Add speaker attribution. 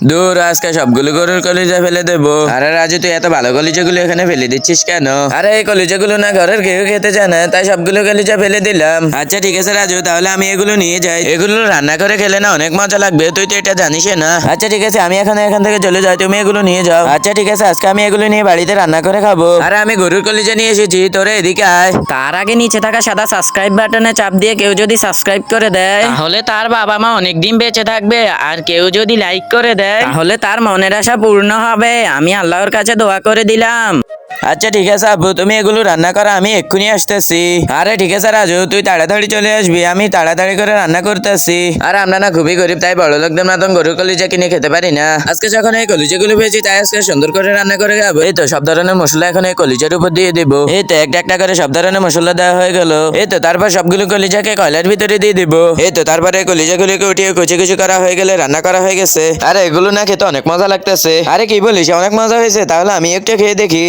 Speaker 1: দূর, আজকে সবগুলো গরুর কলিজা ফেলে দেবো। আরে রাজু, তুই এত ভালো কলিজাগুলো এখানে ফেলে দিচ্ছিস কেন? আরে এই কলিজাগুলো না ঘরের কেউ খেতে চায় না, তাই সবগুলো কলিজা ফেলে দিলাম। আচ্ছা ঠিক আছে রাজু, তাহলে আমি এগুলো নিয়ে যাই। এগুলো রান্না করে খেলে না অনেক মজা লাগবে, তুই তো এটা জানিস না। আচ্ছা ঠিক আছে, আমি এখান থেকে চলে যাই, তুমি এগুলো নিয়ে যাও। আচ্ছা ঠিক আছে, আজকে আমি এগুলো নিয়ে বাড়িতে রান্না করে খাবো। আরে আমি গরুর কলিজা নিয়ে এসেছি, তোরে এদিকে আয়।
Speaker 2: তার আগে নিচে থাকা সাদা সাবস্ক্রাইব বাটনে চাপ দিয়ে কেউ যদি সাবস্ক্রাইব করে দেয় তাহলে তার বাবা মা অনেকদিন বেঁচে থাকবে, আর কেউ যদি লাইক করে দেয় তাহলে তার মনের আশা পূর্ণ হবে। আমি আল্লাহর কাছে দোয়া করে দিলাম।
Speaker 1: আচ্ছা ঠিক আছে আব্বু, তুমি এগুলো রান্না করো, আমি এক্ষুনি আসতেছি। আরে ঠিক আছে রাজু, তুই তাড়াতাড়ি চলে আসবি, আমি তাড়াতাড়ি করে রান্না করতেছি। আর আমরা না খুবই গরিব, তাই বড় লোকদের মতন গরুর কলিজা কিনে খেতে পারি না। আজকে যখন এই কলিজাগুলো পেয়েছি, তাই আজকে সুন্দর করে রান্না করে খাবো। এই তো সব ধরনের মশলা এখন এই কলিজার উপর দিয়ে দিব। এই তো একটা একটা করে সব ধরনের মশলা দেওয়া হয়ে গেল। এই তো তারপর সবগুলো কলিজাকে কয়লার ভিতরে দিয়ে দিব। এই তো তারপরে কলিজাগুলোকে উঠিয়ে কুচি কুচি করা হয়ে গেলে রান্না করা হয়ে গেছে। আরে এগুলো না খেতে অনেক মজা লাগতেছে। আরে কি বলিস, অনেক মজা হয়েছে, তাহলে আমি একটু খেয়ে দেখি।